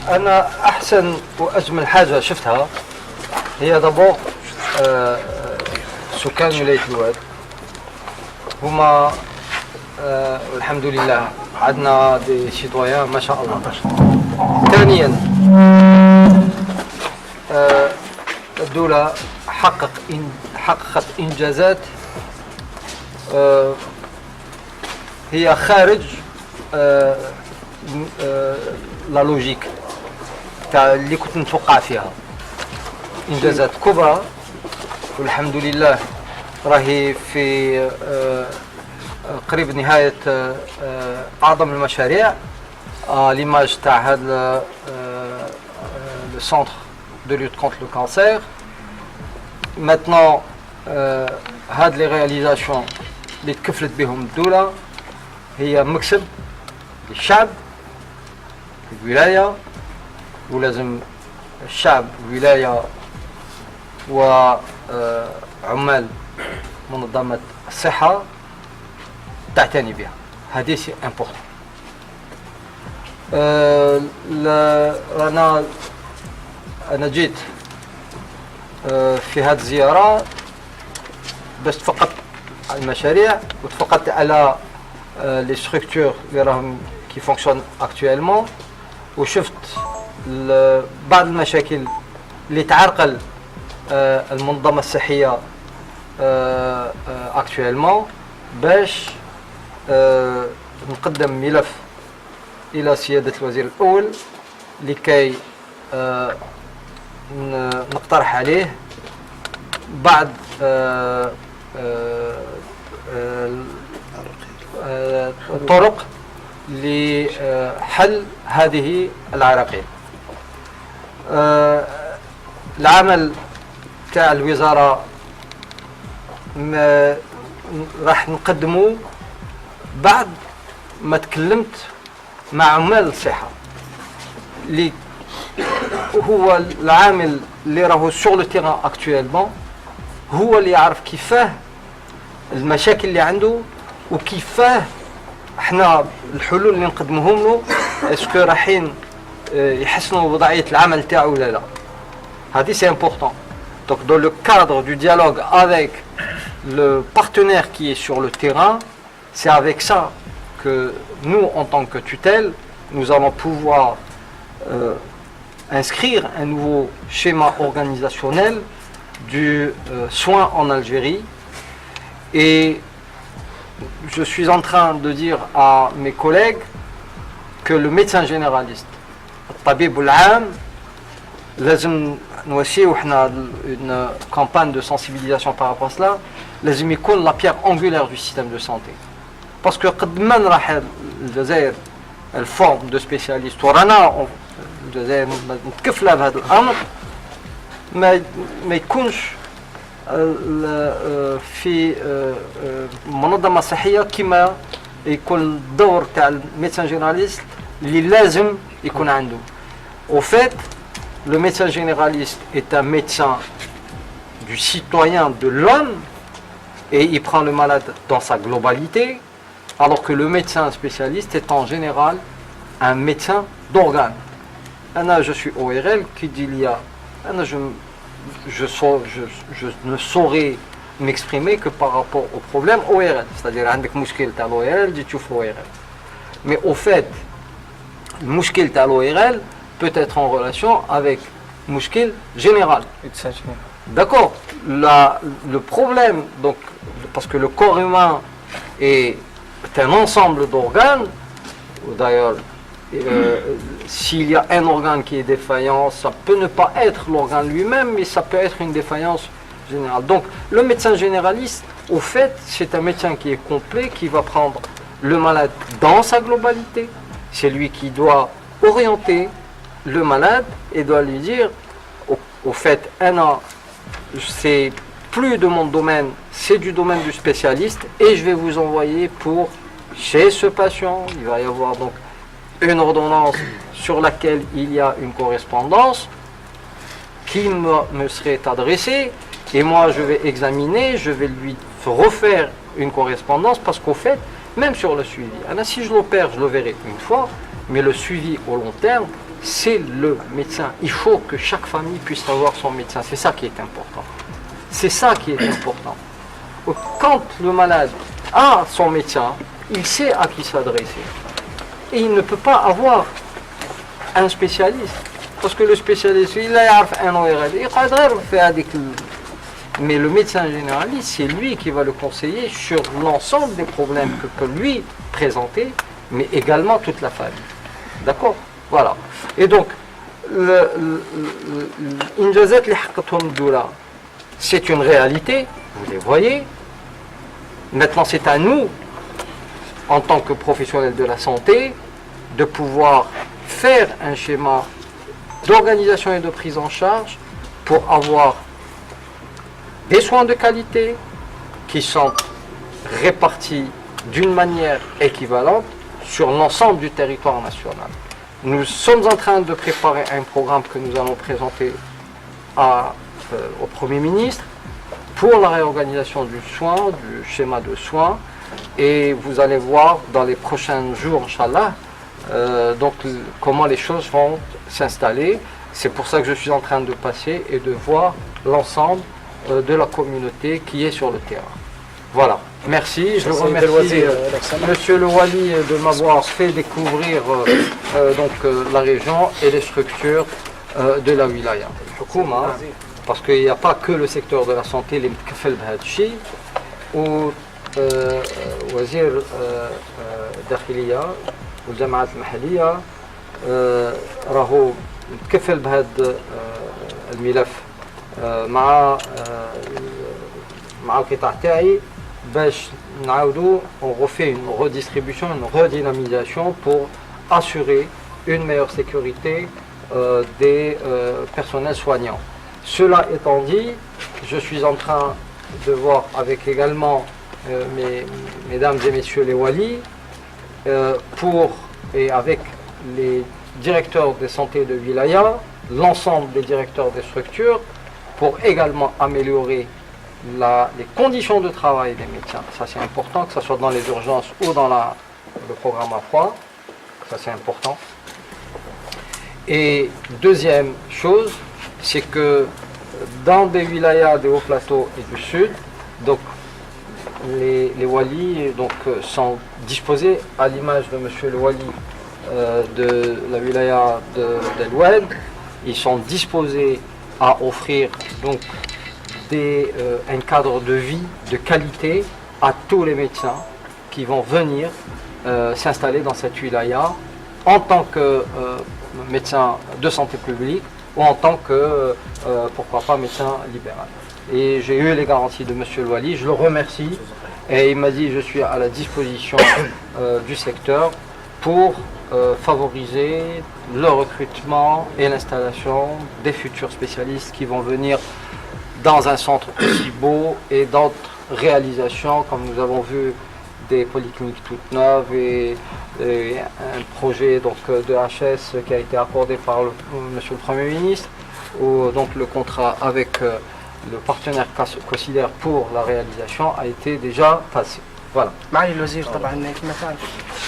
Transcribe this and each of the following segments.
أنا أحسن وأجمل حاجة شفتها هي دابور سكان ولاية الواد هما الحمد لله عندنا دي سيتويان ما شاء الله. ثانيا الدولة حققت إنجازات هي خارج لا لوجيك تاع اللي كنت نتوقع فيها. إنجازات كبرى والحمد لله راهي في قريب نهاية أعظم المشاريع ليماج تاع هذا le centre de lutte contre le cancer. Maintenant هاد لي رياليزاسيون اللي تكفلت بهم الدولة هي مكسب للشعب الولاية، ولازم الشعب الولاية وعمال منظمة الصحة تعتني بها. هذه سي امبورطون. أنا جيت في هذه الزيارة باش تفقدت على المشاريع وتفقدت على لي ستركتور اللي راهم كي فونكسيون اكطويلمون، وشفت بعض المشاكل اللي تعرقل المنظمة الصحية اكطويلمون باش نقدم ملف إلى سيادة الوزير الأول لكي نقترح عليه بعض الطرق لحل هذه العراقيل. العمل تاع الوزارة راح نقدمه بعد ما تكلمت مع عمال الصحة اللي هو العامل اللي راهو سور لو تيران اكطويلمون، هو اللي يعرف كيفاه المشاكل اللي عنده وكيفاه احنا الحلول اللي نقدموهم له اسكو رايحين يحسنوا وضعية العمل تاعو ولا لا. هذه سي امبورطون. Donc dans le cadre du dialogue avec le partenaire qui est sur le terrain, c'est avec ça que nous, en tant que tutelle, nous allons pouvoir inscrire un nouveau schéma organisationnel du soin en Algérie. Et je suis en train de dire à mes collègues que le médecin généraliste, الطبيب العام، لازم نوسيو احنا une campagne de sensibilisation par rapport à cela، لازم يكون la pierre angulaire du système de santé. Parce que قد ما راح الجزائر الفورم دو سبيسياليست ورانا الجزائر متكفله بهذا الامر، ما يكونش في منظمه صحيه كما يكون الدور تاع الميدسان جينيراليست اللي لازم يكون عنده. Au fait, le médecin généraliste est un médecin du citoyen, de l'homme, et il prend le malade dans sa globalité, alors que le médecin spécialiste est en général un médecin d'organes. Je suis ORL qui dit il y a, je ne saurais m'exprimer que par rapport au problème ORL, c'est-à-dire عندك مشكل تاع l'ORL dit تشوف l'ORL. Mais au fait, le مشكل تاع l'ORL peut être en relation avec مشكل général. D'accord. Le problème, donc, parce que le corps humain est un ensemble d'organes, d'ailleurs, s'il y a un organe qui est défaillant, ça peut ne pas être l'organe lui-même, mais ça peut être une défaillance générale. Donc, le médecin généraliste, au fait, c'est un médecin qui est complet, qui va prendre le malade dans sa globalité. C'est lui qui doit orienter le malade et doit lui dire, au fait, c'est plus de mon domaine, c'est du domaine du spécialiste et je vais vous envoyer pour chez ce patient. Il va y avoir donc une ordonnance sur laquelle il y a une correspondance qui me serait adressée et moi je vais examiner, je vais lui refaire une correspondance parce qu'au fait, même sur le suivi, si je l'opère, je le verrai une fois, mais le suivi au long terme, c'est le médecin. Il faut que chaque famille puisse avoir son médecin. C'est ça qui est important. C'est ça qui est important. Quand le malade a son médecin, il sait à qui s'adresser. Et il ne peut pas avoir un spécialiste. Parce que le spécialiste, il a un ORL. Mais le médecin généraliste, c'est lui qui va le conseiller sur l'ensemble des problèmes que peut lui présenter, mais également toute la famille. D'accord? Voilà. Et donc, c'est une réalité, vous les voyez. Maintenant, c'est à nous, en tant que professionnels de la santé, de pouvoir faire un schéma d'organisation et de prise en charge pour avoir des soins de qualité qui sont répartis d'une manière équivalente sur l'ensemble du territoire national. Nous sommes en train de préparer un programme que nous allons présenter au Premier ministre pour la réorganisation du soin, du schéma de soins, et vous allez voir dans les prochains jours, Inch'Allah, donc comment les choses vont s'installer. C'est pour ça que je suis en train de passer et de voir l'ensemble de la communauté qui est sur le terrain. Voilà. Merci. Je remercie Monsieur le Wali de m'avoir fait découvrir la région et les structures de la wilaya. Parce qu'il n'y a pas que le secteur de la santé اللي متكفل بهذا الشيء ووزير الداخلية والجامعات المحلية راهو متكفل بهذا الملف مع القطاع تاعي باش نعاودو on refait une redistribution, une redynamisation pour assurer une meilleure sécurité des personnels soignants. Cela étant dit, je suis en train de voir avec également mesdames et messieurs les walis et avec les directeurs de santé de wilaya, l'ensemble des directeurs des structures, pour également améliorer les conditions de travail des médecins. Ça c'est important, que ce soit dans les urgences ou dans le programme à froid. Ça c'est important. Et deuxième chose, c'est que dans des wilayas des hauts plateaux et du sud, donc les walis sont disposés à l'image de monsieur le wali de la wilaya d'El Oued. Ils sont disposés à offrir donc un cadre de vie de qualité à tous les médecins qui vont venir s'installer dans cette wilaya en tant que médecin de santé publique ou en tant que, pourquoi pas, médecin libéral. Et j'ai eu les garanties de monsieur le wali, je le remercie, et il m'a dit je suis à la disposition du secteur pour favoriser le recrutement et l'installation des futurs spécialistes qui vont venir dans un centre aussi beau et d'autres réalisations, comme nous avons vu des polycliniques toutes neuves et un projet donc, de HS qui a été accordé par monsieur le Premier ministre, où donc le contrat avec le partenaire COSIDER pour la réalisation a été déjà passé. Voilà. معالي الوزير طبعا كما تعرف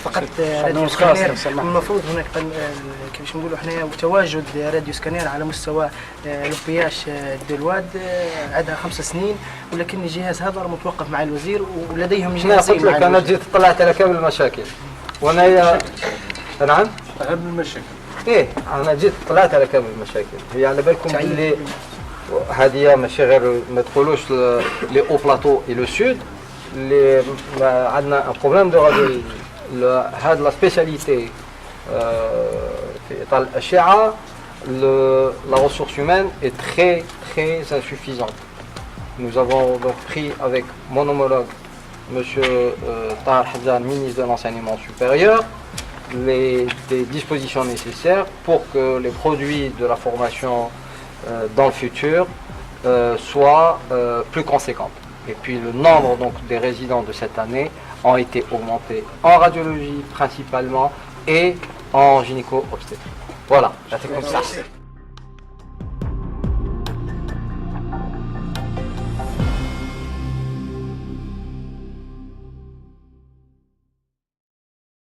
فقط راديو سكانير المفروض هناك كيفاش نقولوا احنا تواجد راديو سكانير على مستوى لوبياش دلواد عندها 5 سنين، ولكن الجهاز هذا متوقف مع الوزير ولديهم جهازين. قلت لك انا جيت طلعت على كامل المشاكل وانا نعم اهم المشاكل. ايه انا جيت طلعت على كامل المشاكل. هي على بالكم اللي هذه ماشي غير ما تقولوش لي او بلاطو اي لو سود اللي عندنا ان بروبليم دو راديو. هذه لا سبيسياليتي في اطار الاشعه la ressource humaine est très insuffisante. Nous avons donc pris avec mon homologue monsieur Tahar Hadjan, ministre de l'enseignement supérieur, des dispositions nécessaires pour que les produits de la formation dans le futur soient plus conséquents. Et puis le nombre donc, des résidents de cette année ont été augmentés en radiologie principalement et en gynéco-obstétrique. Voilà, c'est comme ça.